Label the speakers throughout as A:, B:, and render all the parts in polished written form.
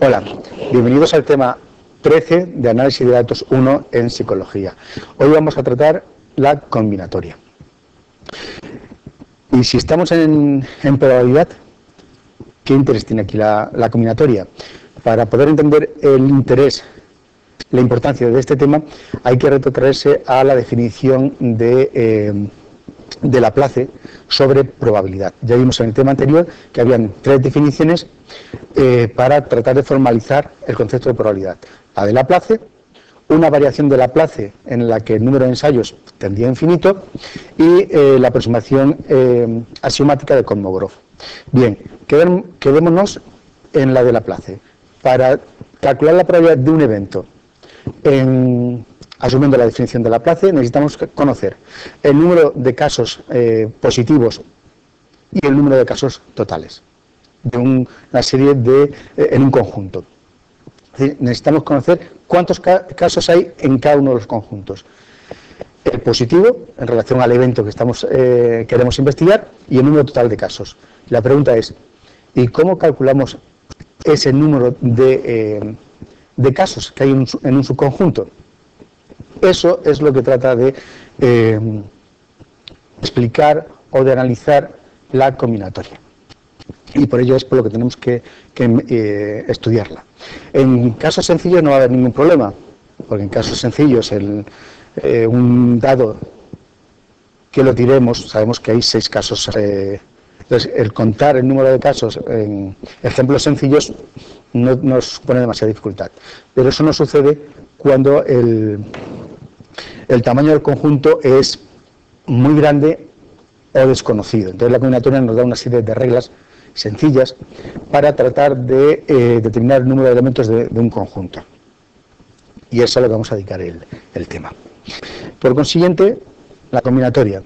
A: Hola, bienvenidos al tema 13 de Análisis de Datos 1 en Psicología. Hoy vamos a tratar la combinatoria. Y si estamos en probabilidad, ¿qué interés tiene aquí la combinatoria? Para poder entender el interés, la importancia de este tema, hay que retrotraerse a la definición de Laplace sobre probabilidad. Ya vimos en el tema anterior que habían tres definiciones para tratar de formalizar el concepto de probabilidad. La de Laplace, una variación de Laplace en la que el número de ensayos tendía a infinito y la aproximación axiomática de Kolmogorov. Bien, quedémonos en la de Laplace. Para calcular la probabilidad de un evento asumiendo la definición de Laplace, necesitamos conocer el número de casos positivos y el número de casos totales de una serie en un conjunto. Es decir, necesitamos conocer cuántos casos hay en cada uno de los conjuntos. El positivo, en relación al evento que queremos investigar, y el número total de casos. La pregunta es, ¿y cómo calculamos ese número de casos que hay en un subconjunto? Eso es lo que trata de explicar o de analizar la combinatoria. Y por ello es por lo que tenemos que estudiarla. En casos sencillos no va a haber ningún problema, porque en casos sencillos un dado que lo tiremos, sabemos que hay 6 casos. Entonces, el contar el número de casos en ejemplos sencillos no nos pone demasiada dificultad. Pero eso no sucede cuando el tamaño del conjunto es muy grande o desconocido. Entonces la combinatoria nos da una serie de reglas sencillas para tratar de determinar el número de elementos de un conjunto. Y eso es a lo que vamos a dedicar el tema. Por consiguiente, la combinatoria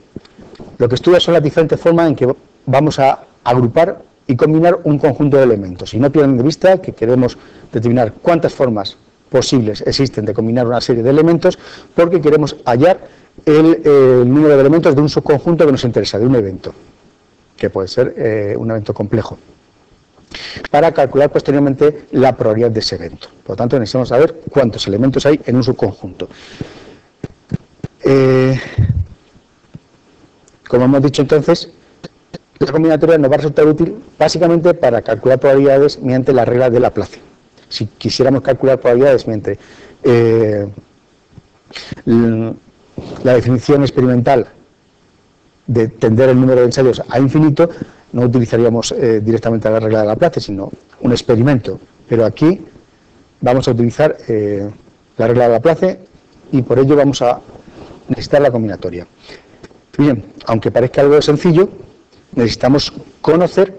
A: lo que estudia son las diferentes formas en que vamos a agrupar y combinar un conjunto de elementos. Y no pierdan de vista que queremos determinar cuántas formas posibles existen de combinar una serie de elementos, porque queremos hallar el número de elementos de un subconjunto que nos interesa, de un evento, que puede ser un evento complejo, para calcular posteriormente la probabilidad de ese evento. Por lo tanto, necesitamos saber cuántos elementos hay en un subconjunto. Como hemos dicho entonces, la combinatoria nos va a resultar útil básicamente para calcular probabilidades mediante la regla de Laplace. Si quisiéramos calcular probabilidades mediante la definición experimental de tender el número de ensayos a infinito, no utilizaríamos directamente la regla de Laplace, sino un experimento. Pero aquí vamos a utilizar la regla de Laplace y por ello vamos a necesitar la combinatoria. Bien, aunque parezca algo sencillo, necesitamos conocer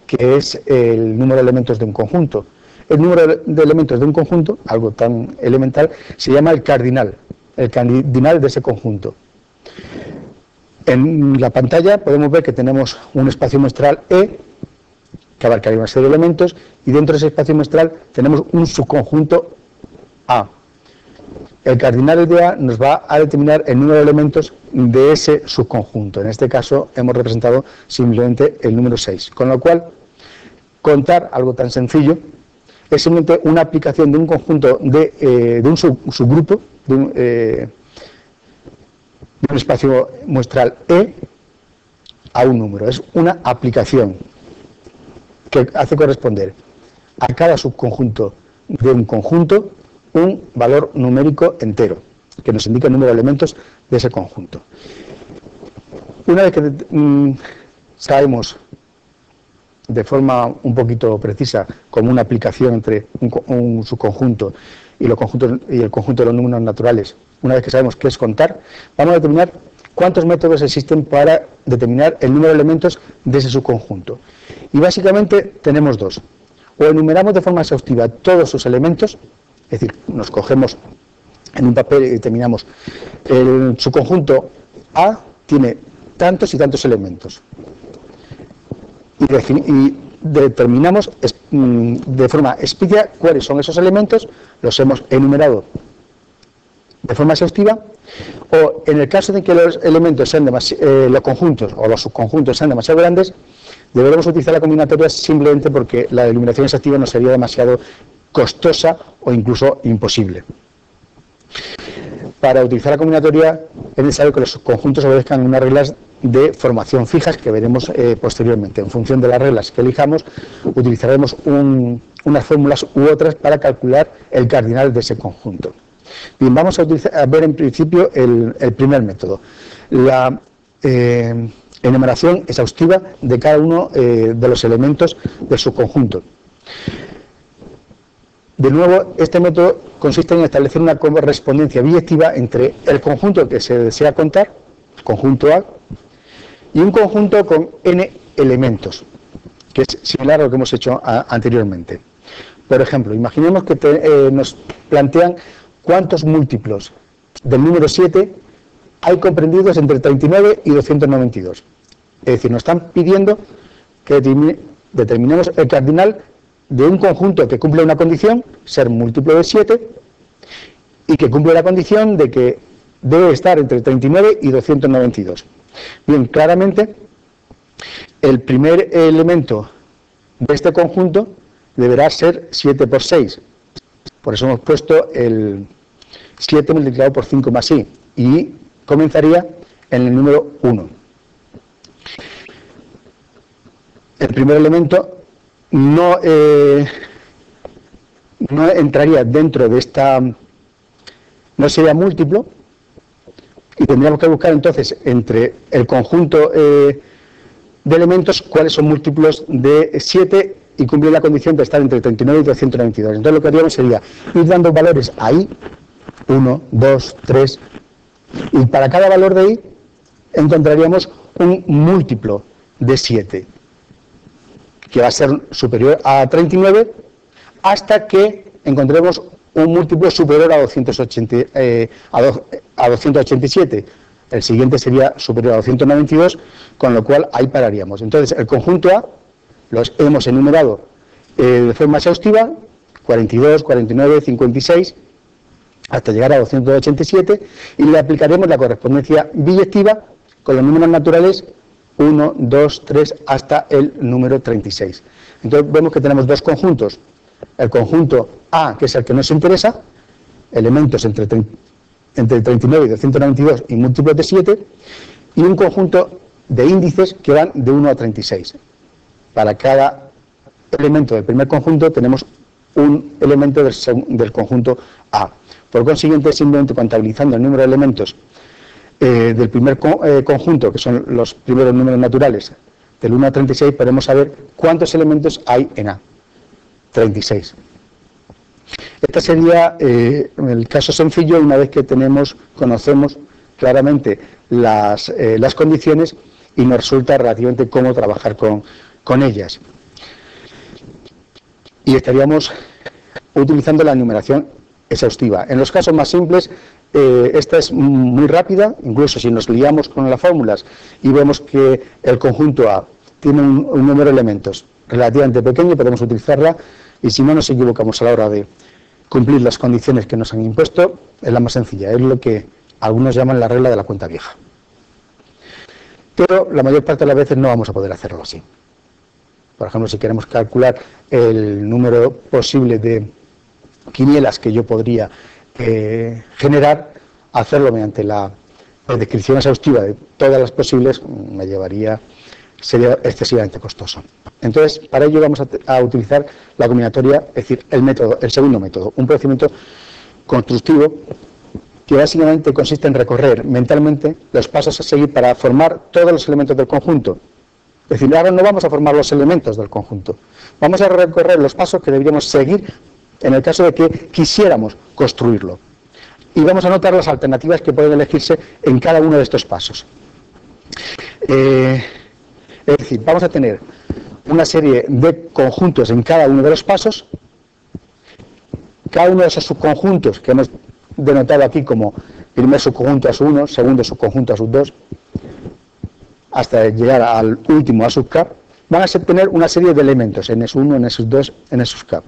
A: qué es el número de elementos de un conjunto. El número de elementos de un conjunto, algo tan elemental, se llama el cardinal de ese conjunto. En la pantalla podemos ver que tenemos un espacio muestral E, que abarcaría una serie de elementos, y dentro de ese espacio muestral tenemos un subconjunto A. El cardinal de A nos va a determinar el número de elementos de ese subconjunto. En este caso hemos representado simplemente el número 6, con lo cual contar algo tan sencillo es simplemente una aplicación de un conjunto de un subgrupo, de un espacio muestral E a un número. Es una aplicación que hace corresponder a cada subconjunto de un conjunto un valor numérico entero, que nos indica el número de elementos de ese conjunto. Una vez que sabemos de forma un poquito precisa como una aplicación entre un subconjunto y el conjunto de los números naturales, una vez que sabemos qué es contar, vamos a determinar cuántos métodos existen para determinar el número de elementos de ese subconjunto. Y básicamente tenemos dos. O enumeramos de forma exhaustiva todos sus elementos, es decir, nos cogemos en un papel y determinamos el subconjunto A tiene tantos y tantos elementos. Y determinamos de forma explícita cuáles son esos elementos, los hemos enumerado de forma exhaustiva, o en el caso de que los elementos sean los conjuntos o los subconjuntos sean demasiado grandes, deberemos utilizar la combinatoria simplemente porque la eliminación exhaustiva nos sería demasiado costosa o incluso imposible. Para utilizar la combinatoria es necesario que los conjuntos obedezcan unas reglas de formación fijas que veremos posteriormente. En función de las reglas que elijamos, utilizaremos unas fórmulas u otras para calcular el cardinal de ese conjunto. Bien, vamos a ver en principio el primer método, la enumeración exhaustiva de cada uno de los elementos del subconjunto. De nuevo, este método consiste en establecer una correspondencia biyectiva entre el conjunto que se desea contar, conjunto A, y un conjunto con n elementos, que es similar a lo que hemos hecho anteriormente. Por ejemplo, imaginemos que nos plantean cuántos múltiplos del número 7 hay comprendidos entre 39 y 292. Es decir, nos están pidiendo que determinemos el cardinal de un conjunto que cumple una condición, ser múltiplo de 7, y que cumple la condición de que debe estar entre 39 y 292. Bien, claramente, el primer elemento de este conjunto deberá ser 7 por 6. Por eso hemos puesto el 7 multiplicado por 5 más i, y comenzaría en el número 1. El primer elemento no entraría dentro de esta, no sería múltiplo, y tendríamos que buscar entonces entre el conjunto de elementos cuáles son múltiplos de 7 y cumplir la condición de estar entre 39 y 292. Entonces lo que haríamos sería ir dando valores a i, 1, 2, 3, y para cada valor de i encontraríamos un múltiplo de 7, que va a ser superior a 39, hasta que encontremos un múltiplo superior a 287. El siguiente sería superior a 292, con lo cual ahí pararíamos. Entonces, el conjunto A los hemos enumerado de forma exhaustiva, 42, 49, 56, hasta llegar a 287, y le aplicaremos la correspondencia biyectiva con los números naturales 1, 2, 3, hasta el número 36. Entonces vemos que tenemos dos conjuntos. El conjunto A, que es el que nos interesa, elementos entre 39 y 292 y múltiplos de 7, y un conjunto de índices que van de 1 a 36. Para cada elemento del primer conjunto tenemos un elemento del conjunto A. Por consiguiente, simplemente contabilizando el número de elementos del primer conjunto, que son los primeros números naturales, del 1 a 36, podemos saber cuántos elementos hay en A. 36. Este sería el caso sencillo, una vez que conocemos claramente las condiciones y nos resulta relativamente cómodo trabajar con ellas. Y estaríamos utilizando la enumeración exhaustiva. En los casos más simples, esta es muy rápida, incluso si nos liamos con las fórmulas y vemos que el conjunto A tiene un número de elementos relativamente pequeño, podemos utilizarla, y si no nos equivocamos a la hora de cumplir las condiciones que nos han impuesto, es la más sencilla, es lo que algunos llaman la regla de la cuenta vieja. Pero la mayor parte de las veces no vamos a poder hacerlo así. Por ejemplo, si queremos calcular el número posible de quinielas que yo podría generar, hacerlo mediante la descripción exhaustiva de todas las posibles sería excesivamente costoso. Entonces, para ello vamos a utilizar la combinatoria, es decir, el segundo método, un procedimiento constructivo que básicamente consiste en recorrer mentalmente los pasos a seguir para formar todos los elementos del conjunto. Es decir, ahora no vamos a formar los elementos del conjunto, vamos a recorrer los pasos que deberíamos seguir en el caso de que quisiéramos construirlo. Y vamos a notar las alternativas que pueden elegirse en cada uno de estos pasos. Es decir, vamos a tener una serie de conjuntos en cada uno de los pasos. Cada uno de esos subconjuntos que hemos denotado aquí como primer subconjunto a sub 1, segundo subconjunto a sub 2, hasta llegar al último a sub k, van a tener una serie de elementos, n sub 1, n sub 2, n sub k.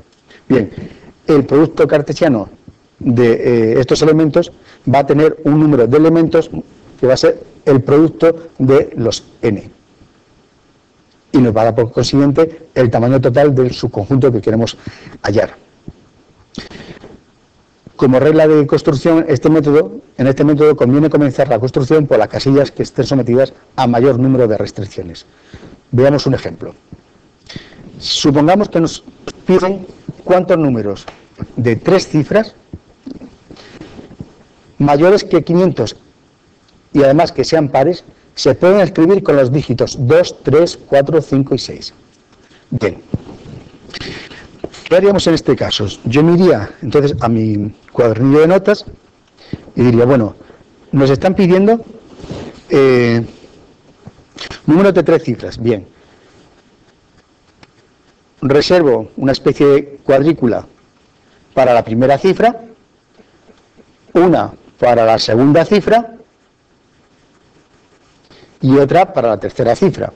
A: Bien, el producto cartesiano de estos elementos va a tener un número de elementos que va a ser el producto de los n. y nos va a dar por consiguiente el tamaño total del subconjunto que queremos hallar. Como regla de construcción, en este método conviene comenzar la construcción por las casillas que estén sometidas a mayor número de restricciones. Veamos un ejemplo. Supongamos que nos piden cuántos números de 3 cifras mayores que 500 y además que sean pares se pueden escribir con los dígitos 2, 3, 4, 5 y 6. Bien. ¿Qué haríamos en este caso? Yo me iría entonces a mi cuadernillo de notas y diría, bueno, nos están pidiendo números de 3 cifras. Bien. Reservo una especie de cuadrícula para la primera cifra, una para la segunda cifra y otra para la tercera cifra.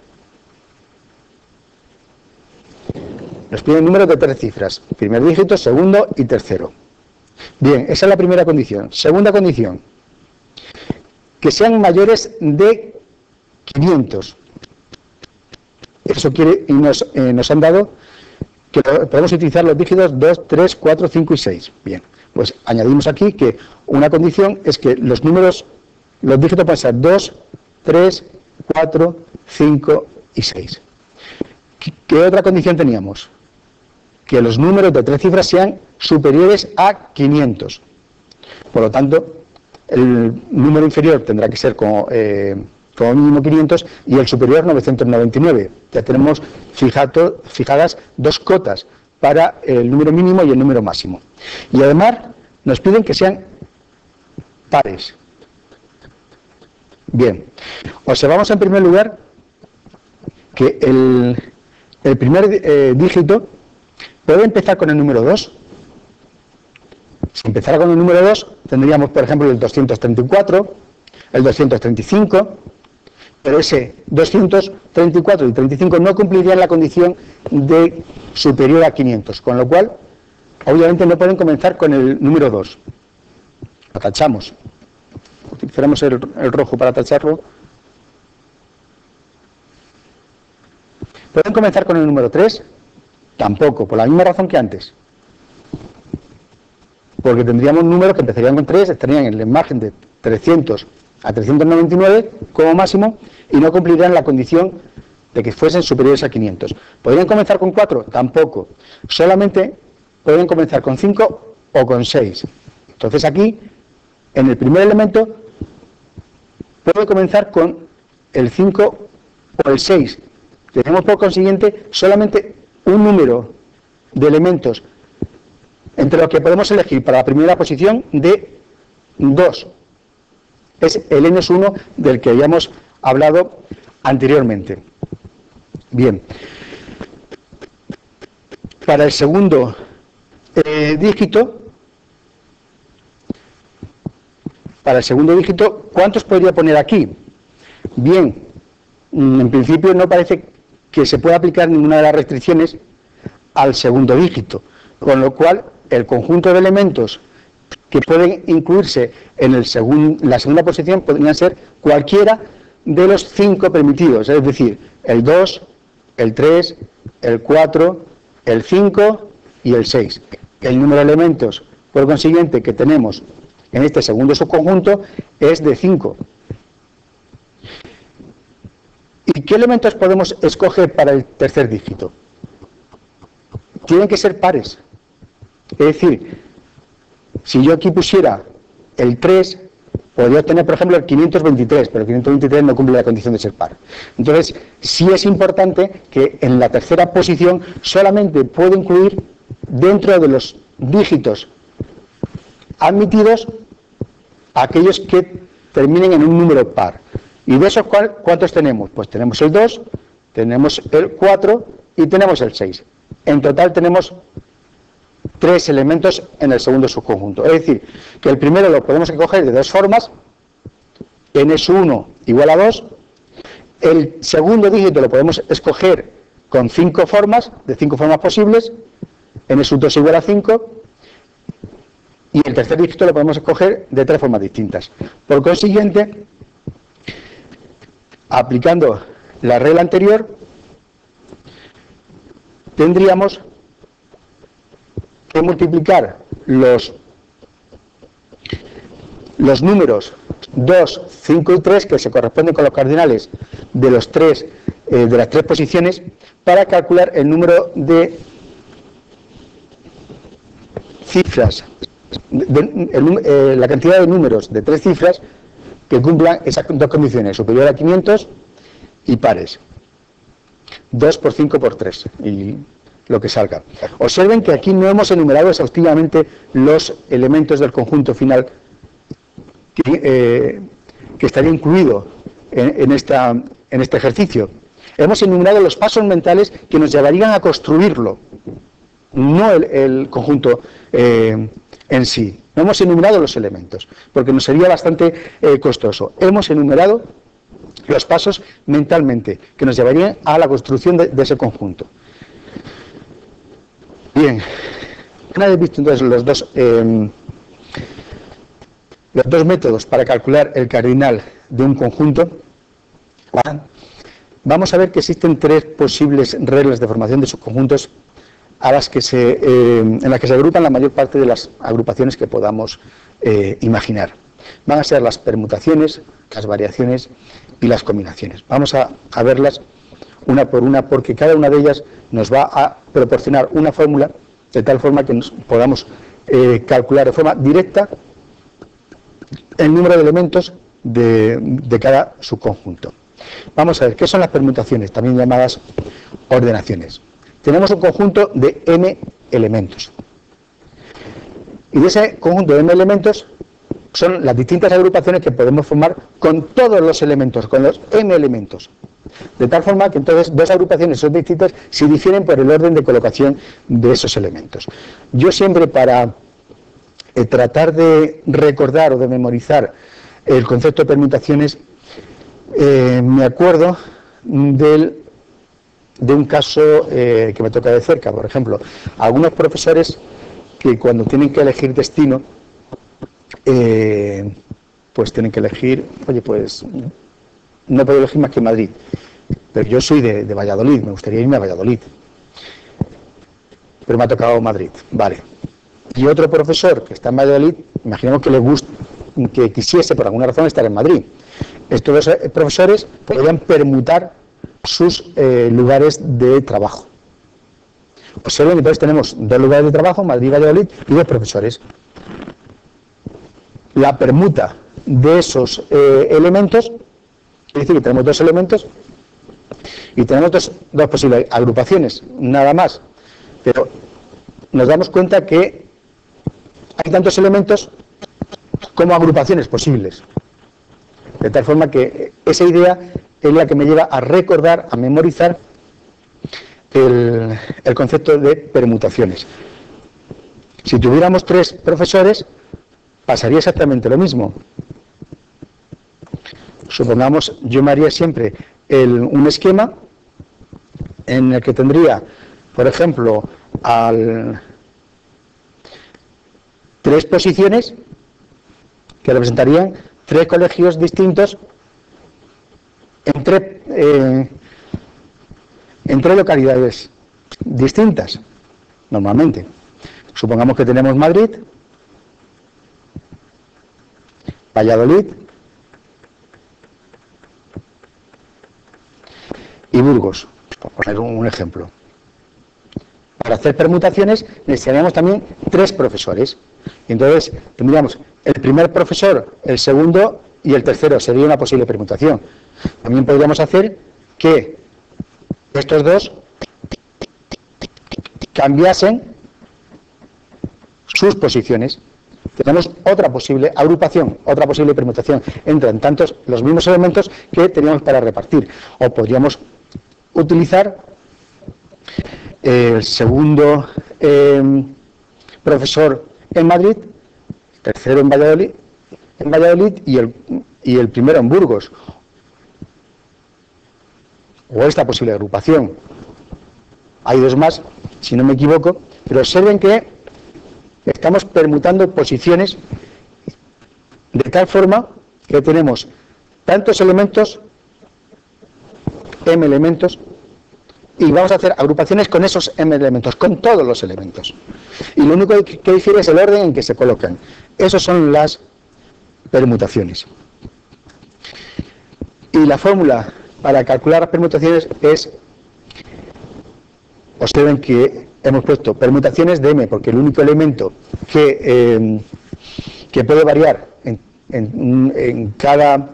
A: Nos piden números de 3 cifras, primer dígito, segundo y tercero. Bien, esa es la primera condición. Segunda condición, que sean mayores de 500. Eso quiere, y nos han dado que podemos utilizar los dígitos 2, 3, 4, 5 y 6. Bien, pues añadimos aquí que una condición es que los dígitos pueden ser 2, 3, 4, 5 y 6. ¿Qué otra condición teníamos? Que los números de 3 cifras sean superiores a 500. Por lo tanto, el número inferior tendrá que ser como mínimo 500 y el superior 999. Ya tenemos fijadas 2 cotas para el número mínimo y el número máximo. Y además nos piden que sean pares. Bien, observamos en primer lugar que el primer dígito puede empezar con el número 2. Si empezara con el número 2, tendríamos, por ejemplo, el 234, el 235, pero ese 234 y 35 no cumplirían la condición de superior a 500, con lo cual, obviamente, no pueden comenzar con el número 2. Lo tachamos. Utilizaremos el rojo para tacharlo. ¿Pueden comenzar con el número 3? Tampoco, por la misma razón que antes. Porque tendríamos números que empezarían con 3, estarían en el margen de 300 a 399 como máximo y no cumplirían la condición de que fuesen superiores a 500. ¿Podrían comenzar con 4? Tampoco. Solamente podrían comenzar con 5 o con 6. Entonces aquí, en el primer elemento, puede comenzar con el 5 o el 6. Tenemos por consiguiente solamente un número de elementos entre los que podemos elegir para la primera posición de 2. Es el n-1 del que habíamos hablado anteriormente. Bien. Para el segundo dígito, ¿cuántos podría poner aquí? Bien, en principio no parece que se pueda aplicar ninguna de las restricciones al segundo dígito, con lo cual el conjunto de elementos que pueden incluirse en la segunda posición podrían ser cualquiera de los 5 permitidos, es decir, el 2, el 3, el 4, el 5 y el 6. El número de elementos, por consiguiente, que tenemos en este segundo subconjunto es de 5. ¿Y qué elementos podemos escoger para el tercer dígito? Tienen que ser pares. Es decir, si yo aquí pusiera el 3, podría obtener, por ejemplo, el 523, pero el 523 no cumple la condición de ser par. Entonces, sí es importante que en la tercera posición solamente puedo incluir dentro de los dígitos admitidos aquellos que terminen en un número par. ¿Y de esos cuántos tenemos? Pues tenemos el 2, tenemos el 4 y tenemos el 6. En total tenemos 3 elementos en el segundo subconjunto. Es decir, que el primero lo podemos escoger de 2 formas, n-1 igual a 2, el segundo dígito lo podemos escoger con 5 formas, de 5 formas posibles, n-2 igual a 5, y el tercer dígito lo podemos escoger de 3 formas distintas. Por consiguiente, aplicando la regla anterior, tendríamos que multiplicar los números 2, 5 y 3, que se corresponden con los cardinales de los tres, de las tres posiciones, para calcular el número de cifras, la cantidad de números de 3 cifras que cumplan esas dos condiciones, superior a 500 y pares. 2 por 5 por 3 y lo que salga. Observen que aquí no hemos enumerado exhaustivamente los elementos del conjunto final que estaría incluido en este ejercicio. Hemos enumerado los pasos mentales que nos llevarían a construirlo, no el conjunto en sí. No hemos enumerado los elementos, porque nos sería bastante costoso. Hemos enumerado los pasos mentalmente que nos llevarían a la construcción de ese conjunto. Bien, una vez visto entonces los dos métodos para calcular el cardinal de un conjunto, vamos a ver que existen 3 posibles reglas de formación de subconjuntos en las que se agrupan la mayor parte de las agrupaciones que podamos imaginar. Van a ser las permutaciones, las variaciones y las combinaciones. Vamos a verlas una por una, porque cada una de ellas nos va a proporcionar una fórmula de tal forma que nos podamos calcular de forma directa el número de elementos de cada subconjunto. Vamos a ver, ¿qué son las permutaciones? También llamadas ordenaciones. Tenemos un conjunto de m elementos. Y de ese conjunto de m elementos son las distintas agrupaciones que podemos formar con todos los elementos, con los m elementos. De tal forma que entonces dos agrupaciones son distintas si difieren por el orden de colocación de esos elementos. Yo siempre, para tratar de recordar o de memorizar el concepto de permutaciones, me acuerdo de un caso que me toca de cerca. Por ejemplo, algunos profesores que cuando tienen que elegir destino, pues tienen que elegir, oye, pues no puedo elegir más que Madrid, pero yo soy de Valladolid, me gustaría irme a Valladolid, pero me ha tocado Madrid, vale. Y otro profesor que está en Valladolid, imaginemos que quisiese por alguna razón estar en Madrid. Estos dos profesores podrían permutar sus lugares de trabajo. Observen, entonces tenemos 2 lugares de trabajo, Madrid y Valladolid, y 2 profesores. La permuta de esos elementos, es decir, que tenemos 2 elementos y tenemos dos posibles agrupaciones, nada más. Pero nos damos cuenta que hay tantos elementos como agrupaciones posibles. De tal forma que esa idea es la que me lleva a recordar, a memorizar el concepto de permutaciones. Si tuviéramos 3 profesores, pasaría exactamente lo mismo. Supongamos, yo me haría siempre un esquema en el que tendría, por ejemplo, 3 posiciones que representarían 3 colegios distintos en 3 localidades distintas, normalmente. Supongamos que tenemos Madrid, Valladolid y Burgos, por poner un ejemplo. Para hacer permutaciones necesitaríamos también 3 profesores. Entonces tendríamos el primer profesor, el segundo y el tercero. Sería una posible permutación. También podríamos hacer que estos 2 cambiasen sus posiciones. Tenemos otra posible agrupación, otra posible permutación. Entran tantos los mismos elementos que teníamos para repartir. O podríamos utilizar el segundo profesor en Madrid, el tercero en Valladolid y el primero en Burgos. O esta posible agrupación. Hay 2 más, si no me equivoco, pero observen que estamos permutando posiciones de tal forma que tenemos tantos elementos, m elementos, y vamos a hacer agrupaciones con esos m elementos, con todos los elementos. Y lo único que difiere es el orden en que se colocan. Esas son las permutaciones. Y la fórmula para calcular las permutaciones es, observen que hemos puesto permutaciones de m, porque el único elemento que puede variar en cada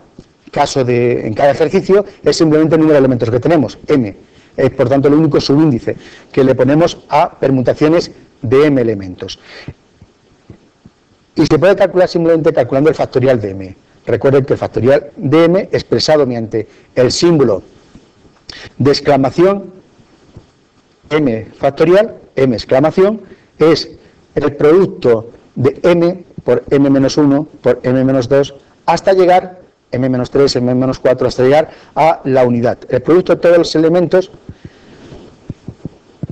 A: caso en cada ejercicio es simplemente el número de elementos que tenemos, m. Es por tanto el único subíndice que le ponemos a permutaciones de m elementos. Y se puede calcular simplemente calculando el factorial de m. Recuerden que el factorial de m, expresado mediante el símbolo de exclamación, m factorial, m exclamación, es el producto de m por m-1 por m-2 hasta llegar, m-3, m-4, hasta llegar a la unidad. El producto de todos los elementos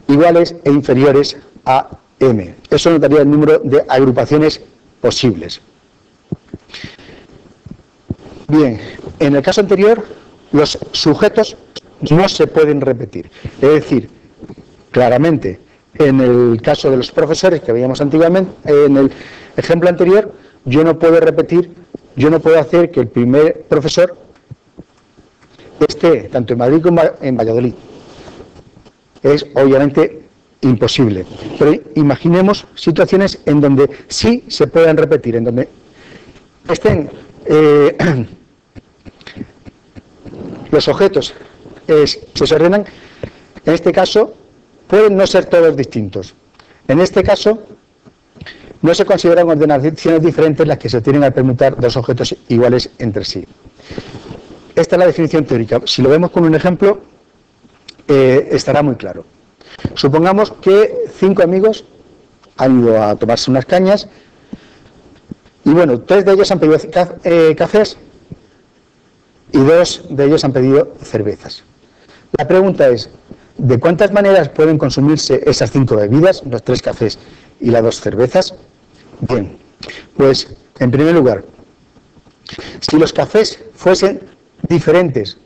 A: iguales e inferiores a m. Eso nos daría el número de agrupaciones posibles. Bien, en el caso anterior, los sujetos no se pueden repetir. Es decir, claramente, en el caso de los profesores que veíamos antiguamente, en el ejemplo anterior, yo no puedo repetir, yo no puedo hacer que el primer profesor esté tanto en Madrid como en Valladolid. Es obviamente imposible. Pero imaginemos situaciones en donde sí se puedan repetir, en donde estén los objetos se ordenan. En este caso pueden no ser todos distintos. En este caso no se consideran ordenaciones diferentes las que se obtienen al permutar dos objetos iguales entre sí. Esta es la definición teórica. Si lo vemos con un ejemplo, estará muy claro. Supongamos que 5 amigos han ido a tomarse unas cañas y bueno, 3 de ellos han pedido cafés y 2 de ellos han pedido cervezas. La pregunta es, ¿de cuántas maneras pueden consumirse esas 5 bebidas, los 3 cafés y las 2 cervezas? Bien, pues en primer lugar, si los cafés fuesen diferentes,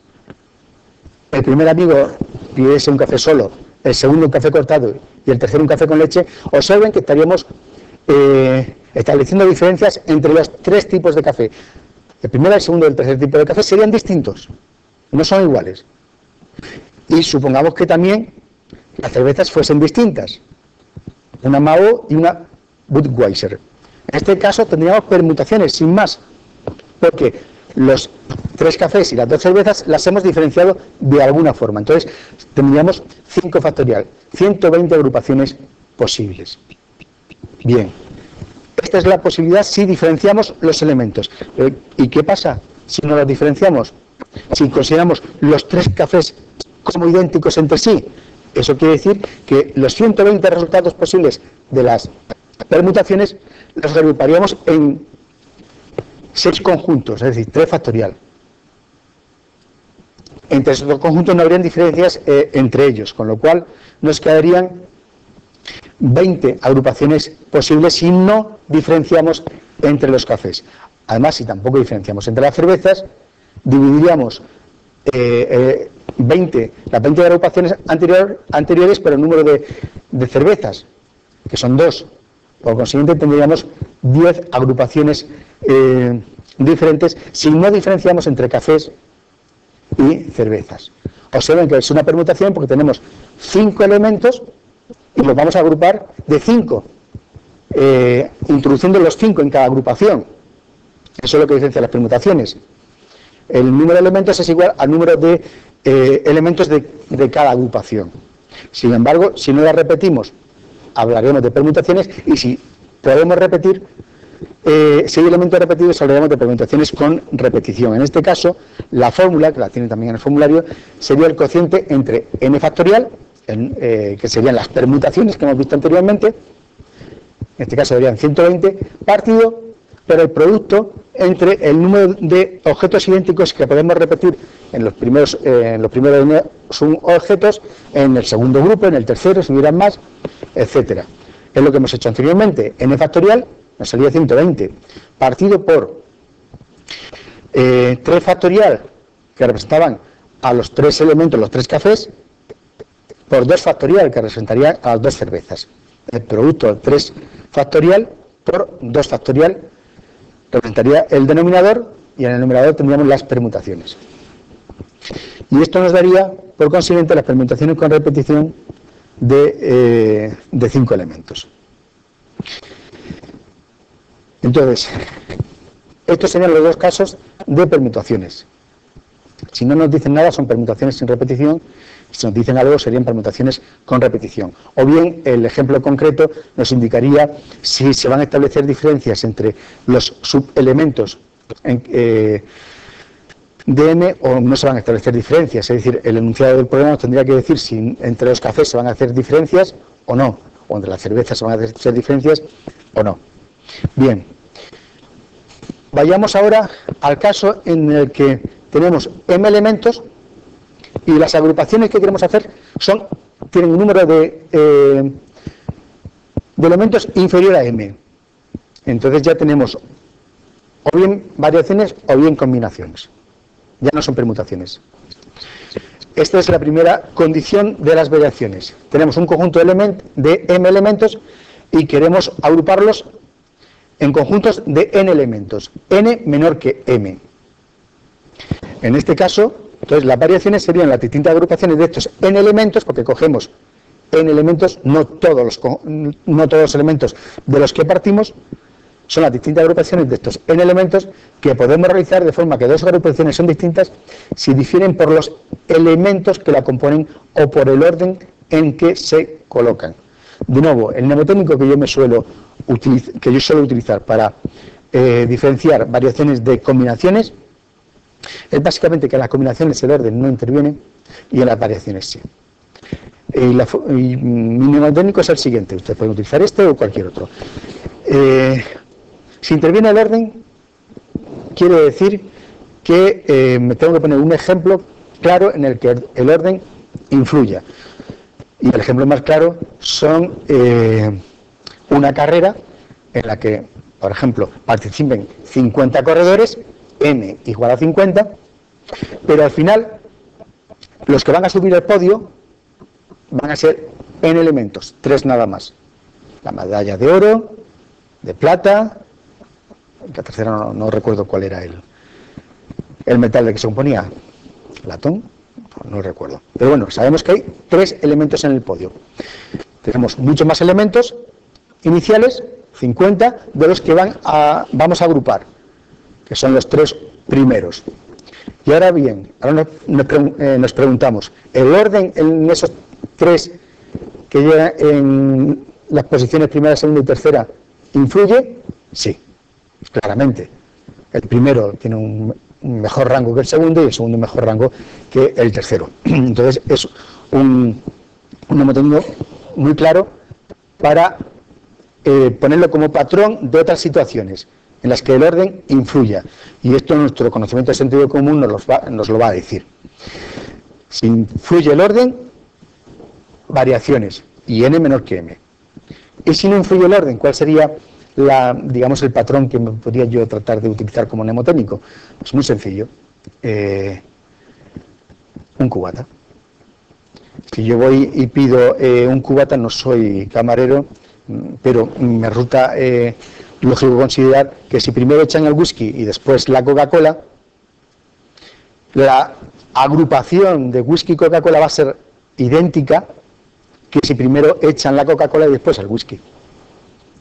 A: el primer amigo pidiese un café solo, el segundo un café cortado y el tercero un café con leche, observen que estaríamos estableciendo diferencias entre los 3 tipos de café. El primer, el segundo y el tercer tipo de café serían distintos, no son iguales. Y supongamos que también las cervezas fuesen distintas, una Mao y una Budweiser. En este caso tendríamos permutaciones, sin más, porque los 3 cafés y las 2 cervezas las hemos diferenciado de alguna forma. Entonces tendríamos 5 factorial, 120 agrupaciones posibles. Bien, esta es la posibilidad si diferenciamos los elementos. ¿Y qué pasa si no los diferenciamos? Si consideramos los 3 cafés como idénticos entre sí, eso quiere decir que los 120 resultados posibles de las permutaciones los agruparíamos en 6 conjuntos, es decir, 3 factorial. Entre esos 2 conjuntos no habrían diferencias entre ellos, con lo cual nos quedarían 20 agrupaciones posibles si no diferenciamos entre los cafés. Además, si tampoco diferenciamos entre las cervezas, dividiríamos las 20 agrupaciones anteriores por el número de cervezas, que son 2. Por consiguiente, tendríamos 10 agrupaciones diferentes si no diferenciamos entre cafés y cervezas. Observen que es una permutación porque tenemos 5 elementos y los vamos a agrupar de 5, introduciendo los 5 en cada agrupación. Eso es lo que diferencia las permutaciones. El número de elementos es igual al número de elementos de cada agrupación. Sin embargo, si no las repetimos, hablaremos de permutaciones, y si podemos repetir, si hay elementos repetidos, hablaremos de permutaciones con repetición. En este caso, la fórmula, que la tiene también en el formulario, sería el cociente entre n factorial, que serían las permutaciones que hemos visto anteriormente, en este caso serían 120, partido por el producto entre el número de objetos idénticos que podemos repetir en los primeros objetos, en el segundo grupo, en el tercero, si hubieran más, etcétera. Es lo que hemos hecho anteriormente. N factorial nos salía 120, partido por 3 factorial, que representaban a los 3 elementos, los 3 cafés, por 2 factorial, que representaría a las 2 cervezas. El producto 3 factorial por 2 factorial representaría el denominador, y en el numerador tendríamos las permutaciones. Y esto nos daría, por consiguiente, las permutaciones con repetición de 5 elementos. Entonces, estos serían los 2 casos de permutaciones. Si no nos dicen nada, son permutaciones sin repetición. Si nos dicen algo, serían permutaciones con repetición. O bien, el ejemplo concreto nos indicaría si se van a establecer diferencias entre los subelementos de M o no se van a establecer diferencias. Es decir, el enunciado del problema nos tendría que decir si entre los cafés se van a hacer diferencias o no, o entre las cervezas se van a hacer diferencias o no. Bien, vayamos ahora al caso en el que tenemos M elementos y las agrupaciones que queremos hacer tienen un número de elementos inferior a M. Entonces ya tenemos o bien variaciones o bien combinaciones. Ya no son permutaciones. Esta es la primera condición de las variaciones. Tenemos un conjunto de M elementos y queremos agruparlos en conjuntos de N elementos. N menor que M. En este caso, entonces las variaciones serían las distintas agrupaciones de estos N elementos, porque cogemos N elementos, no todos los elementos de los que partimos, son las distintas agrupaciones de estos N elementos que podemos realizar de forma que 2 agrupaciones son distintas si difieren por los elementos que la componen o por el orden en que se colocan. De nuevo, el mnemotécnico que yo suelo utilizar para diferenciar variaciones de combinaciones es básicamente que en las combinaciones el orden no interviene y en las variaciones sí. Mi mnemotécnico es el siguiente, ustedes pueden utilizar este o cualquier otro. Si interviene el orden, quiere decir que me tengo que poner un ejemplo claro en el que el orden influya. Y el ejemplo más claro son una carrera en la que, por ejemplo, participen 50 corredores, M igual a 50, pero al final los que van a subir al podio van a ser N elementos, 3 nada más. La medalla de oro, de plata, la tercera no recuerdo cuál era el metal de que se componía, latón, no recuerdo. Pero bueno, sabemos que hay 3 elementos en el podio. Tenemos muchos más elementos iniciales, 50, de los que vamos a agrupar, que son los 3 primeros. Y ahora bien, ahora nos preguntamos, ¿el orden en esos 3 que llegan en las posiciones primera, segunda y tercera influye? Sí, claramente. El primero tiene un mejor rango que el segundo y el segundo un mejor rango que el tercero. Entonces es un mnemotécnico muy claro para ponerlo como patrón de otras situaciones en las que el orden influya. Y esto nuestro conocimiento de sentido común nos lo va a decir. Si influye el orden, variaciones, y N menor que M. Y si no influye el orden, ¿cuál sería digamos, el patrón que me podría yo tratar de utilizar como mnemotécnico? Pues muy sencillo. Un cubata. Si yo voy y pido un cubata, no soy camarero, pero me resulta lógico considerar que si primero echan el whisky y después la Coca-Cola, la agrupación de whisky y Coca-Cola va a ser idéntica que si primero echan la Coca-Cola y después el whisky.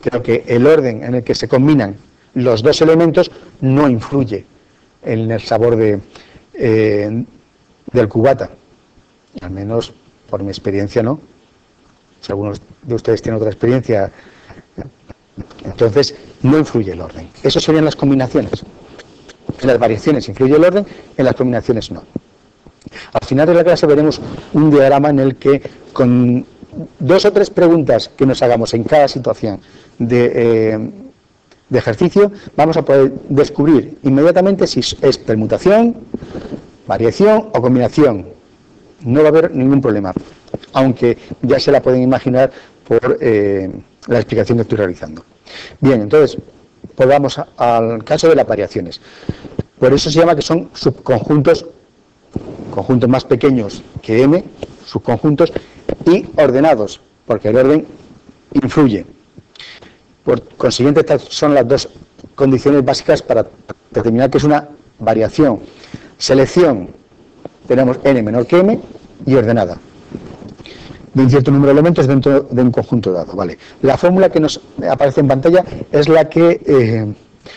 A: Creo que el orden en el que se combinan los 2 elementos no influye en el sabor del cubata. Al menos por mi experiencia no. Si algunos de ustedes tienen otra experiencia, entonces no influye el orden. Eso serían las combinaciones. En las variaciones influye el orden, en las combinaciones no. Al final de la clase veremos un diagrama en el que con 2 o 3 preguntas que nos hagamos en cada situación de ejercicio, vamos a poder descubrir inmediatamente si es permutación, variación o combinación. No va a haber ningún problema, aunque ya se la pueden imaginar por la explicación que estoy realizando. Bien, entonces, pues vamos al caso de las variaciones. Por eso se llama que son subconjuntos conjuntos más pequeños que m, subconjuntos, y ordenados, porque el orden influye. Por consiguiente, estas son las dos condiciones básicas para determinar que es una variación. Selección, tenemos n menor que m, y ordenada, de un cierto número de elementos dentro de un conjunto dado. Vale. La fórmula que nos aparece en pantalla es la que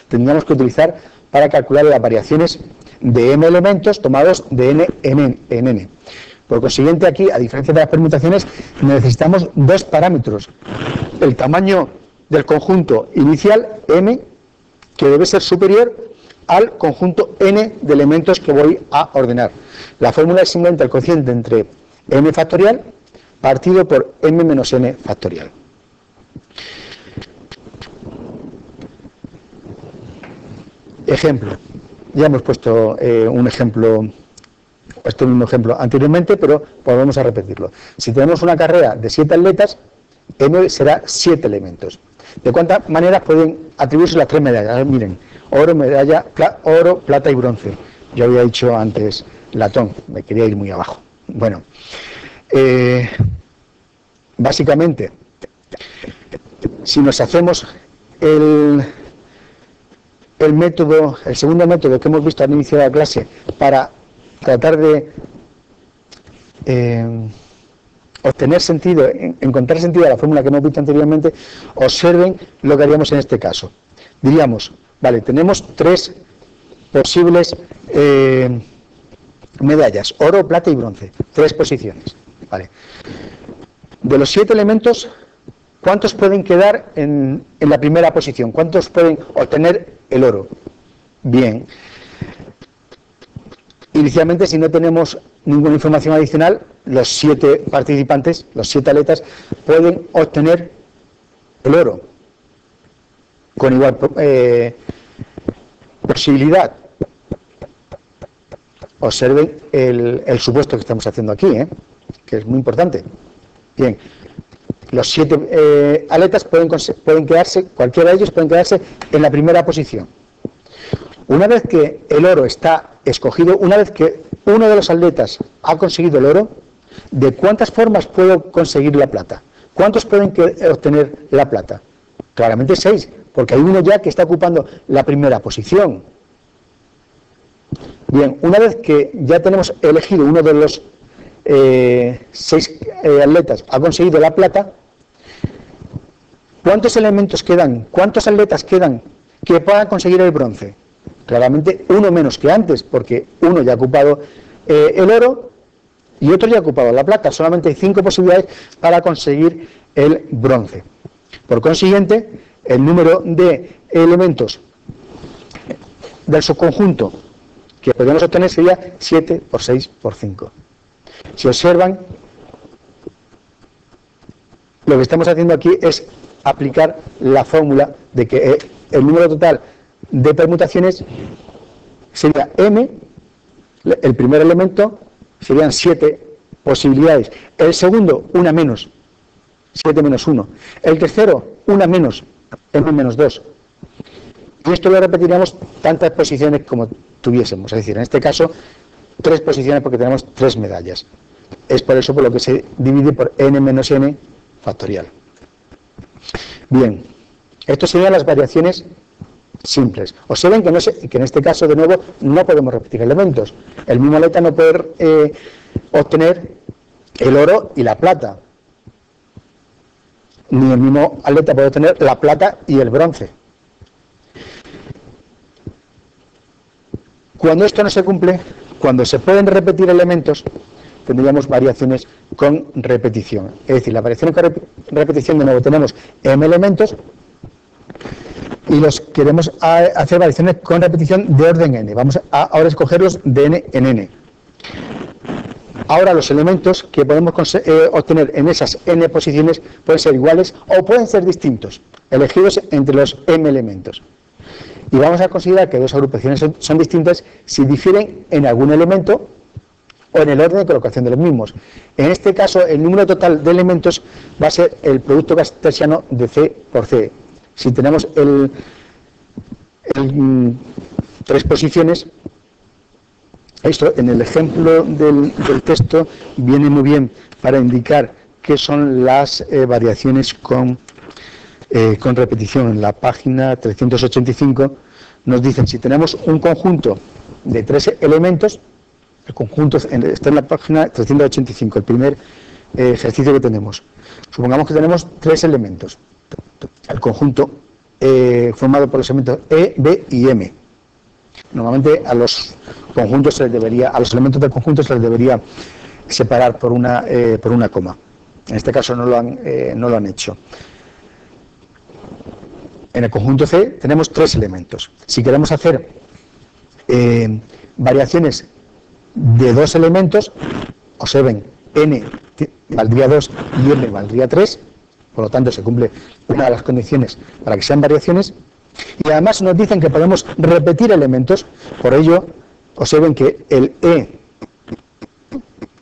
A: tendríamos que utilizar para calcular las variaciones de m elementos tomados de n en n. Por consiguiente, aquí, a diferencia de las permutaciones, necesitamos dos parámetros. El tamaño del conjunto inicial, m, que debe ser superior al conjunto n de elementos que voy a ordenar. La fórmula es simplemente el cociente entre m factorial partido por m menos n factorial. Ejemplo. Ya hemos puesto un ejemplo, este mismo ejemplo anteriormente, pero volvemos a repetirlo. Si tenemos una carrera de 7 atletas, m será 7 elementos. ¿De cuántas maneras pueden atribuirse las 3 medallas? Miren, oro, medalla, oro, plata y bronce. Yo había dicho antes latón, me quería ir muy abajo. Bueno, básicamente, si nos hacemos el segundo método que hemos visto al inicio de la clase para tratar de obtener sentido, encontrar sentido a la fórmula que hemos visto anteriormente, observen lo que haríamos en este caso. Diríamos, vale, tenemos 3 posibles medallas, oro, plata y bronce, 3 posiciones. Vale. De los 7 elementos, ¿cuántos pueden quedar en la primera posición? ¿Cuántos pueden obtener el oro? Bien. Inicialmente, si no tenemos ninguna información adicional, los 7 participantes, los 7 atletas, pueden obtener el oro con igual posibilidad. Observen el supuesto que estamos haciendo aquí, que es muy importante. Bien, los 7 atletas pueden quedarse, cualquiera de ellos pueden quedarse en la primera posición. Una vez que el oro está escogido, una vez que uno de los atletas ha conseguido el oro, ¿de cuántas formas puedo conseguir la plata? ¿Cuántos pueden obtener la plata? Claramente 6, porque hay uno ya que está ocupando la primera posición. Bien, una vez que ya tenemos elegido uno de los 6 atletas ha conseguido la plata, ¿cuántos elementos quedan? ¿Cuántos atletas quedan que puedan conseguir el bronce? Claramente uno menos que antes, porque uno ya ha ocupado el oro y otro ya ha ocupado la plata. Solamente hay 5 posibilidades para conseguir el bronce. Por consiguiente, el número de elementos del subconjunto que podemos obtener sería 7 por 6 por 5. Si observan, lo que estamos haciendo aquí es aplicar la fórmula de que el número total de permutaciones sería m, el primer elemento, serían 7 posibilidades, el segundo, una menos, 7 menos 1, el tercero, una menos, m menos 2, y esto lo repetiríamos tantas posiciones como tuviésemos, es decir, en este caso 3 posiciones porque tenemos 3 medallas. Es por eso por lo que se divide por n menos n factorial. Bien, estas serían las variaciones simples. Observen que en este caso, de nuevo, no podemos repetir elementos. El mismo atleta no puede obtener el oro y la plata. Ni el mismo atleta puede obtener la plata y el bronce. Cuando esto no se cumple, cuando se pueden repetir elementos, tendríamos variaciones con repetición. Es decir, la variación con repetición, de nuevo, tenemos m elementos y los queremos hacer variaciones con repetición de orden n. Vamos a ahora escogerlos de n en n. Ahora los elementos que podemos obtener en esas n posiciones pueden ser iguales o pueden ser distintos, elegidos entre los m elementos. Y vamos a considerar que dos agrupaciones son distintas si difieren en algún elemento o en el orden de colocación de los mismos. En este caso, el número total de elementos va a ser el producto cartesiano de C por C. Si tenemos 3 posiciones, Esto en el ejemplo del texto viene muy bien para indicar qué son las variaciones con repetición. En la página 385 nos dicen, si tenemos un conjunto de 3 elementos, el conjunto está en la página 385, el primer ejercicio que tenemos. Supongamos que tenemos 3 elementos. El conjunto formado por los elementos E, B y M. Normalmente a los conjuntos se les debería, a los elementos del conjunto se les debería separar por una coma. En este caso no lo han hecho. En el conjunto C tenemos 3 elementos. Si queremos hacer variaciones de 2 elementos, observen, n valdría 2 y m valdría 3, por lo tanto se cumple una de las condiciones para que sean variaciones, y además nos dicen que podemos repetir elementos. Por ello, observen que el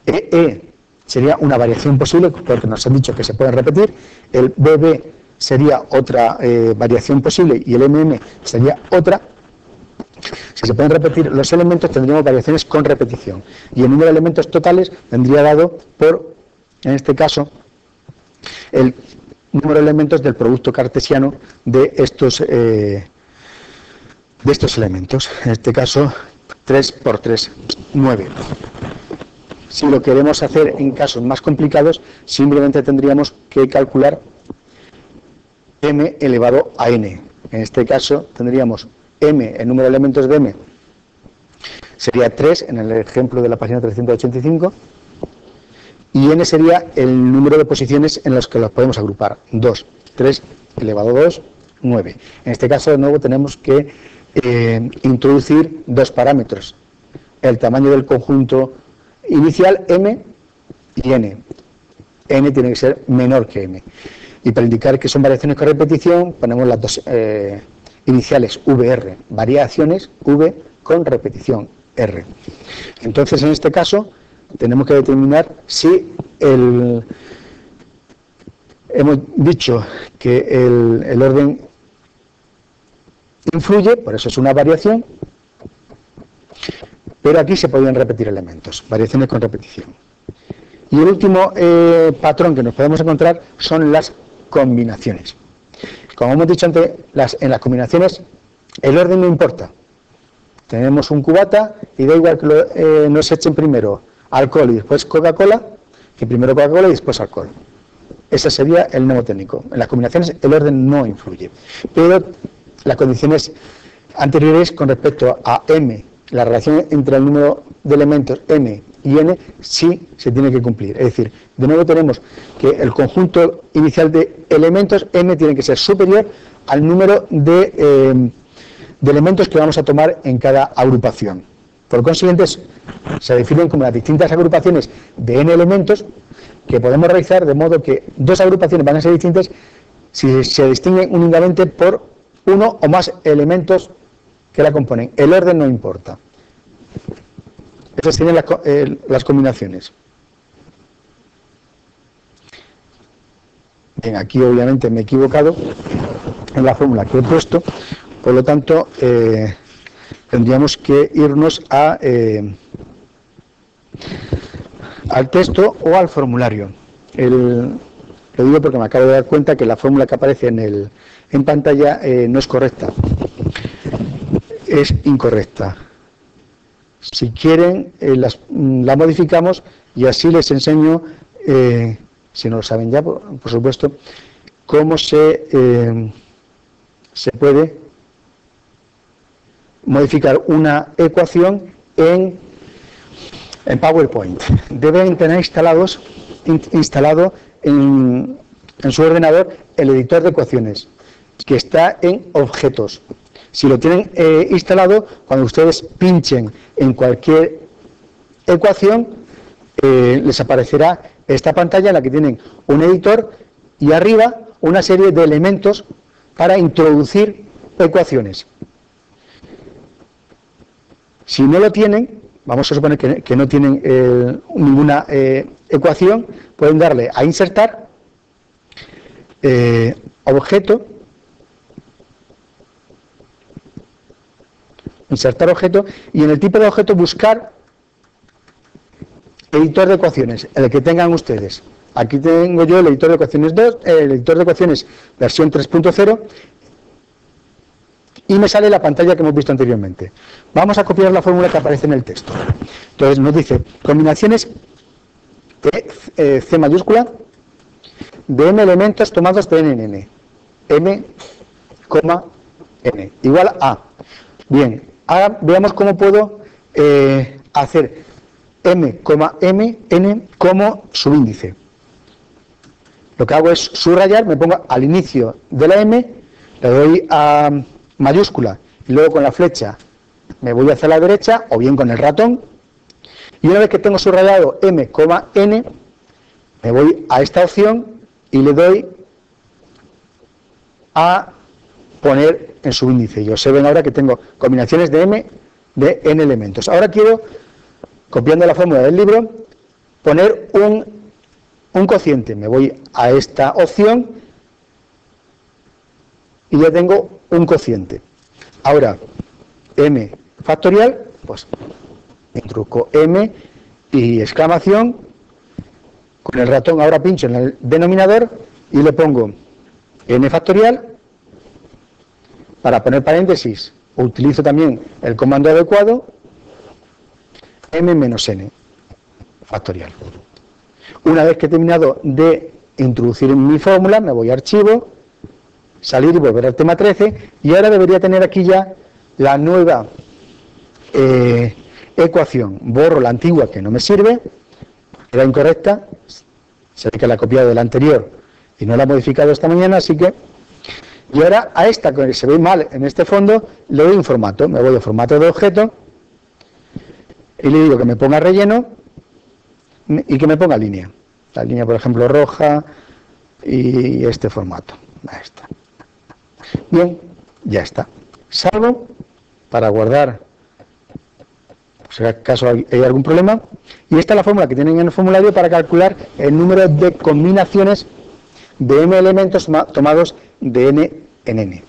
A: EE sería una variación posible, porque nos han dicho que se pueden repetir, el BB sería otra variación posible y el MM sería otra. Si se pueden repetir los elementos, tendríamos variaciones con repetición, y el número de elementos totales vendría dado por, en este caso, el número de elementos del producto cartesiano de estos elementos. En este caso, 3 por 3, 9. Si lo queremos hacer en casos más complicados, simplemente tendríamos que calcular m elevado a n. En este caso tendríamos m, el número de elementos de m sería 3 en el ejemplo de la página 385, y n sería el número de posiciones en las que las podemos agrupar, 2, 3 elevado a 2, 9. En este caso de nuevo tenemos que introducir 2 parámetros, el tamaño del conjunto inicial m y n. N tiene que ser menor que m. Y para indicar que son variaciones con repetición, ponemos las dos iniciales VR, variaciones V con repetición R. Entonces, en este caso, tenemos que determinar si hemos dicho que el orden influye, por eso es una variación, pero aquí se podrían repetir elementos, variaciones con repetición. Y el último patrón que nos podemos encontrar son las combinaciones. Como hemos dicho antes, en las combinaciones el orden no importa. Tenemos un cubata y da igual que nos echen primero alcohol y después Coca-Cola, que primero Coca-Cola y después alcohol. Ese sería el mnemotécnico. En las combinaciones el orden no influye, pero las condiciones anteriores con respecto a m, la relación entre el número de elementos m y n, sí se tiene que cumplir. Es decir, de nuevo tenemos que el conjunto inicial de elementos m tiene que ser superior al número de elementos que vamos a tomar en cada agrupación. Por consiguiente, se definen como las distintas agrupaciones de n elementos que podemos realizar, de modo que 2 agrupaciones van a ser distintas si se distinguen únicamente por uno o más elementos que la componen. El orden no importa. Esas serían las combinaciones. Bien, aquí obviamente me he equivocado en la fórmula que he puesto, por lo tanto tendríamos que irnos al texto o al formulario. Lo digo porque me acabo de dar cuenta que la fórmula que aparece en pantalla no es correcta, es incorrecta. Si quieren, la modificamos y así les enseño, si no lo saben ya, por supuesto, cómo se puede modificar una ecuación en PowerPoint. Deben tener instalado en su ordenador el editor de ecuaciones, que está en objetos. Si lo tienen instalado, cuando ustedes pinchen en cualquier ecuación, les aparecerá esta pantalla en la que tienen un editor y arriba una serie de elementos para introducir ecuaciones. Si no lo tienen, vamos a suponer que no tienen ninguna ecuación, pueden darle a insertar, objeto, insertar objeto, y en el tipo de objeto buscar editor de ecuaciones, el que tengan ustedes. Aquí tengo yo el editor de ecuaciones 2, el editor de ecuaciones versión 3.0 y me sale la pantalla que hemos visto anteriormente. Vamos a copiar la fórmula que aparece en el texto. Entonces nos dice combinaciones de C mayúscula de m elementos tomados de n en n. M, n igual a. Bien, ahora veamos cómo puedo hacer n como subíndice. Lo que hago es subrayar, me pongo al inicio de la m, le doy a mayúscula y luego con la flecha me voy hacia la derecha o bien con el ratón, y una vez que tengo subrayado m, n, me voy a esta opción y le doy a poner en subíndice. Y observen ahora que tengo combinaciones de m de n elementos. Ahora quiero, copiando la fórmula del libro, poner un cociente. Me voy a esta opción y ya tengo un cociente. Ahora, m factorial, pues introduzco m y exclamación. Con el ratón ahora pincho en el denominador y le pongo n factorial. Para poner paréntesis, utilizo también el comando adecuado, m menos n factorial. Una vez que he terminado de introducir mi fórmula, me voy a archivo, salir y volver al tema 13, y ahora debería tener aquí ya la nueva ecuación. Borro la antigua que no me sirve, era incorrecta, se ve que la he copiado de la anterior y no la he modificado esta mañana, así que... Y ahora a esta que se ve mal en este fondo, le doy un formato, me voy a formato de objeto y le digo que me ponga relleno y que me ponga línea. La línea, por ejemplo, roja y este formato. Ahí está. Bien, ya está. Salvo para guardar, si acaso hay algún problema. Y esta es la fórmula que tienen en el formulario para calcular el número de combinaciones de m elementos tomados de n en n.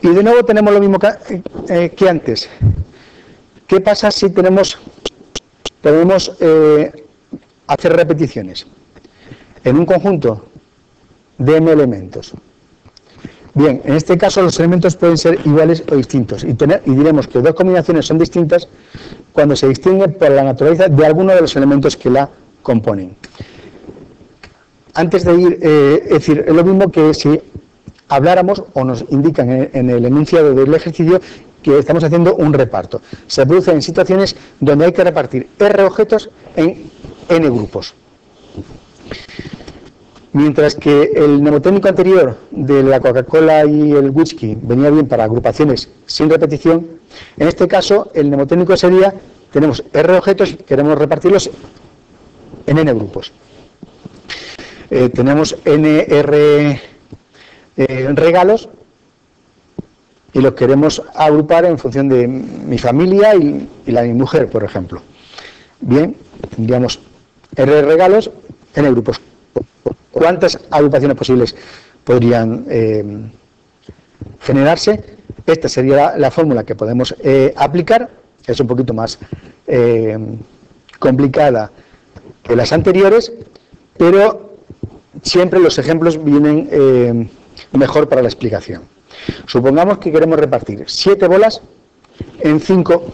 A: Y de nuevo tenemos lo mismo que antes. ¿Qué pasa si podemos hacer repeticiones en un conjunto de m elementos? Bien, en este caso los elementos pueden ser iguales o distintos y diremos que dos combinaciones son distintas cuando se distinguen por la naturaleza de alguno de los elementos que la componen. Antes de ir, es decir, es lo mismo que si habláramos o nos indican en el enunciado del ejercicio que estamos haciendo un reparto. Se produce en situaciones donde hay que repartir R objetos en N grupos. Mientras que el mnemotécnico anterior de la Coca-Cola y el whisky venía bien para agrupaciones sin repetición, en este caso el mnemotécnico sería, tenemos R objetos y queremos repartirlos en N grupos. Tenemos NR regalos y los queremos agrupar en función de mi familia y la de mi mujer, por ejemplo. Bien, tendríamos R regalos, N grupos. ¿Cuántas agrupaciones posibles podrían generarse? Esta sería la fórmula que podemos aplicar. Es un poquito más complicada que las anteriores, pero siempre los ejemplos vienen mejor para la explicación. Supongamos que queremos repartir 7 bolas en 5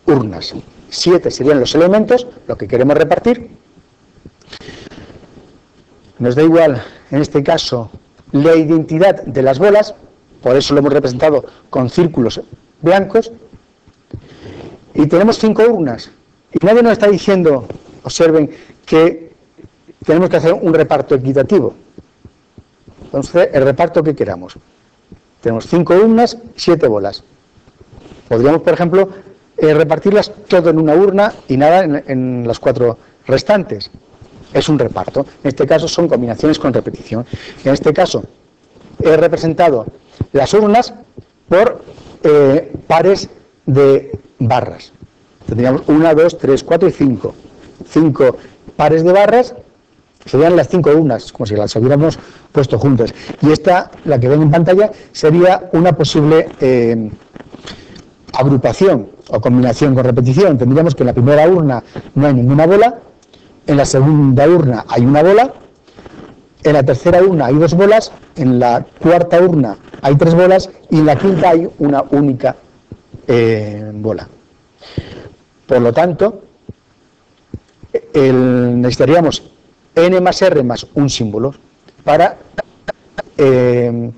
A: urnas. 7 serían los elementos, lo que queremos repartir. Nos da igual, en este caso, la identidad de las bolas, por eso lo hemos representado con círculos blancos. Y tenemos 5 urnas. Y nadie nos está diciendo, observen, que tenemos que hacer un reparto equitativo. Entonces, el reparto que queramos. Tenemos 5 urnas, 7 bolas. Podríamos, por ejemplo, repartirlas todo en una urna y nada en las 4 restantes. Es un reparto. En este caso son combinaciones con repetición. En este caso he representado las urnas por pares de barras. Tendríamos 1, 2, 3, 4 y 5. 5 pares de barras serían las 5 urnas, como si las hubiéramos puesto juntas. Y esta, la que ven en pantalla, sería una posible agrupación o combinación con repetición, tendríamos que en la primera urna no hay ninguna bola, en la segunda urna hay una bola, en la tercera urna hay 2 bolas, en la cuarta urna hay 3 bolas y en la quinta hay una única bola. Por lo tanto, necesitaríamos n más r más un símbolo para tener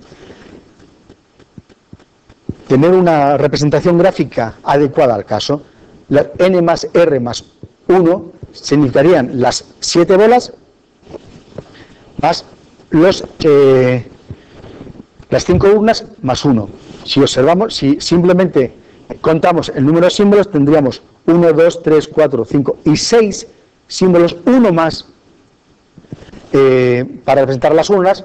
A: una representación gráfica adecuada al caso. La n más r más 1 significarían las 7 bolas más las 5 urnas más 1. Si observamos, si simplemente contamos el número de símbolos, tendríamos 1, 2, 3, 4, 5 y 6 símbolos, uno más para representar las urnas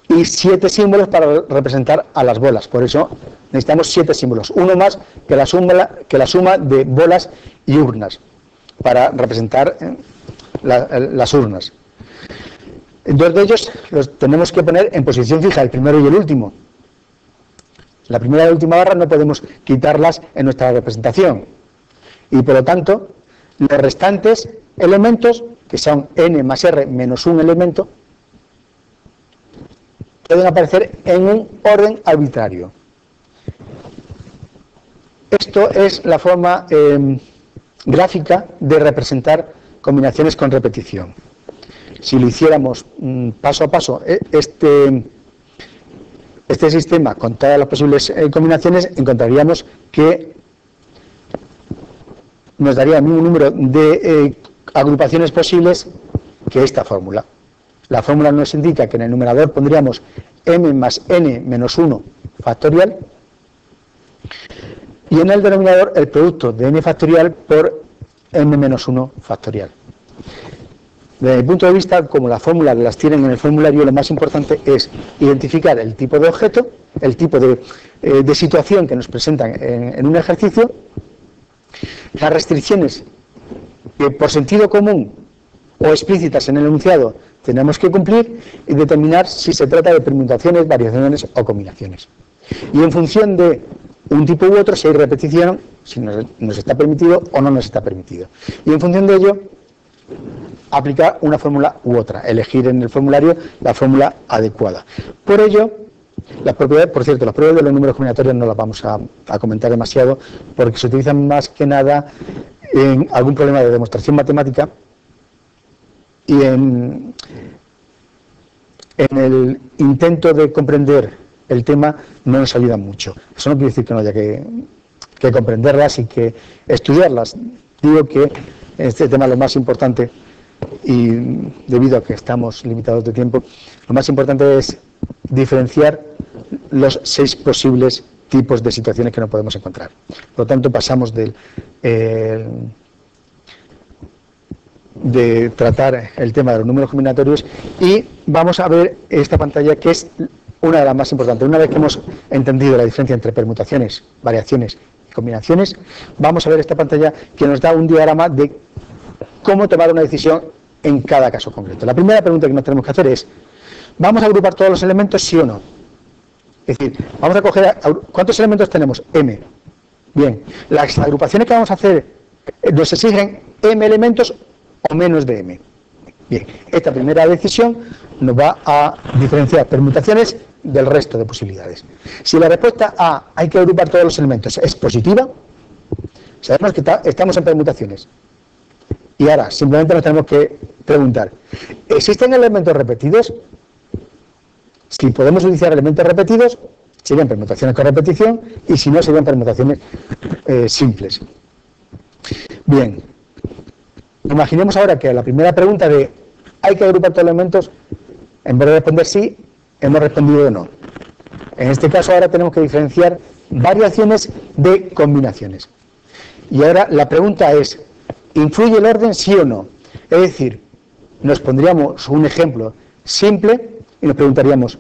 A: y 7 símbolos para representar a las bolas. Por eso necesitamos 7 símbolos, uno más que la suma de bolas y urnas para representar las urnas. 2 de ellos los tenemos que poner en posición fija, el primero y el último. La primera y la última barra no podemos quitarlas en nuestra representación. Y por lo tanto, los restantes elementos, que son n más r menos un elemento, pueden aparecer en un orden arbitrario. Esto es la forma gráfica de representar combinaciones con repetición. Si lo hiciéramos paso a paso, este sistema con todas las posibles combinaciones, encontraríamos que nos daría el mismo número de agrupaciones posibles que esta fórmula. La fórmula nos indica que en el numerador pondríamos m más n menos 1 factorial y en el denominador el producto de n factorial por m menos 1 factorial. Desde mi punto de vista, como las fórmulas las tienen en el formulario, lo más importante es identificar el tipo de objeto, el tipo de situación que nos presentan en un ejercicio, las restricciones que por sentido común o explícitas en el enunciado tenemos que cumplir y determinar si se trata de permutaciones, variaciones o combinaciones. Y en función de un tipo u otro, si hay repetición, si nos está permitido o no nos está permitido. Y en función de ello, aplicar una fórmula u otra, elegir en el formulario la fórmula adecuada. Por ello, las propiedades, por cierto, las propiedades de los números combinatorios no las vamos a comentar demasiado porque se utilizan más que nada en algún problema de demostración matemática y en el intento de comprender el tema no nos ayudan mucho. Eso no quiere decir que no haya que comprenderlas y que estudiarlas. Digo que este tema es lo más importante y debido a que estamos limitados de tiempo, lo más importante es diferenciar los 6 posibles tipos de situaciones que no podemos encontrar. Por lo tanto, pasamos de tratar el tema de los números combinatorios y vamos a ver esta pantalla que es una de las más importantes. Una vez que hemos entendido la diferencia entre permutaciones, variaciones y combinaciones, vamos a ver esta pantalla que nos da un diagrama de cómo tomar una decisión en cada caso concreto. La primera pregunta que nos tenemos que hacer es, ¿vamos a agrupar todos los elementos, sí o no? Es decir, vamos a coger, ¿cuántos elementos tenemos? M. Bien, las agrupaciones que vamos a hacer nos exigen M elementos o menos de M. Bien, esta primera decisión nos va a diferenciar permutaciones del resto de posibilidades. Si la respuesta A, hay que agrupar todos los elementos, es positiva, sabemos que estamos en permutaciones. Y ahora, simplemente nos tenemos que preguntar, ¿existen elementos repetidos? Si podemos utilizar elementos repetidos, serían permutaciones con repetición, y si no, serían permutaciones simples. Bien, imaginemos ahora que a la primera pregunta de ¿hay que agrupar todos los elementos? En vez de responder sí, hemos respondido no. En este caso ahora tenemos que diferenciar variaciones de combinaciones. Y ahora la pregunta es, ¿influye el orden sí o no? Es decir, nos pondríamos un ejemplo simple y nos preguntaríamos,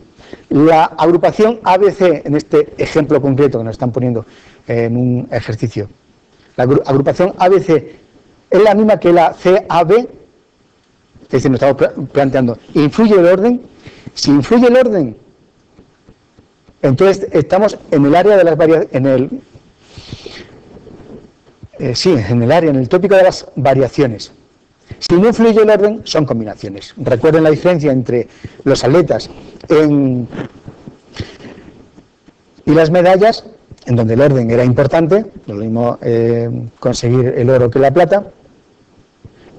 A: la agrupación ABC, en este ejemplo concreto que nos están poniendo en un ejercicio, la agrupación ABC es la misma que la CAB, es decir, nos estamos planteando, ¿influye el orden? Si influye el orden, entonces estamos en el área de las variaciones, Sí, en el área, en el tópico de las variaciones. Si no influye el orden, son combinaciones. Recuerden la diferencia entre los atletas y las medallas, en donde el orden era importante, lo mismo conseguir el oro que la plata,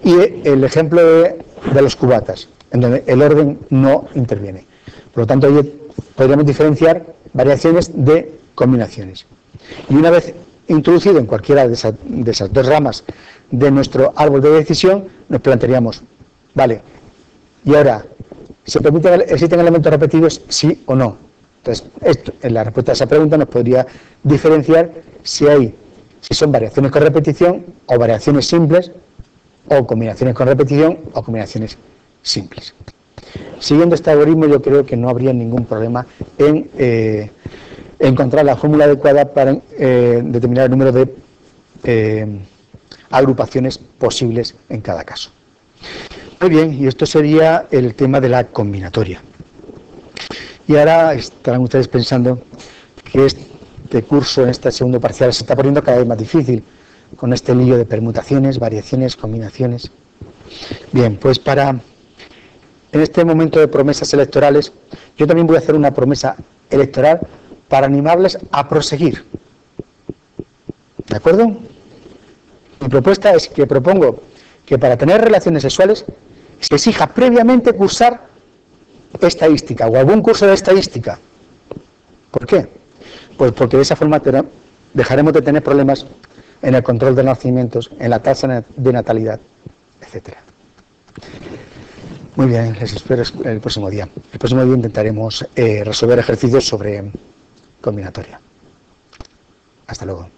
A: y el ejemplo de los cubatas, en donde el orden no interviene. Por lo tanto, hoy podríamos diferenciar variaciones de combinaciones. Y una vez introducido en cualquiera de esas dos ramas de nuestro árbol de decisión, nos plantearíamos, vale, y ahora, ¿existen elementos repetidos, sí o no? Entonces, en la respuesta a esa pregunta nos podría diferenciar si son variaciones con repetición o variaciones simples, o combinaciones con repetición o combinaciones simples. Siguiendo este algoritmo, yo creo que no habría ningún problema en encontrar la fórmula adecuada para determinar el número de agrupaciones posibles en cada caso. Muy bien, y esto sería el tema de la combinatoria. Y ahora estarán ustedes pensando que este curso, en este segundo parcial, se está poniendo cada vez más difícil, con este lío de permutaciones, variaciones, combinaciones. Bien, pues en este momento de promesas electorales, yo también voy a hacer una promesa electoral para animarles a proseguir. ¿De acuerdo? Mi propuesta es que propongo que para tener relaciones sexuales se exija previamente cursar estadística o algún curso de estadística. ¿Por qué? Pues porque de esa forma dejaremos de tener problemas en el control de nacimientos, en la tasa de natalidad, etcétera. Muy bien, les espero el próximo día. El próximo día intentaremos resolver ejercicios sobre combinatoria. Hasta luego.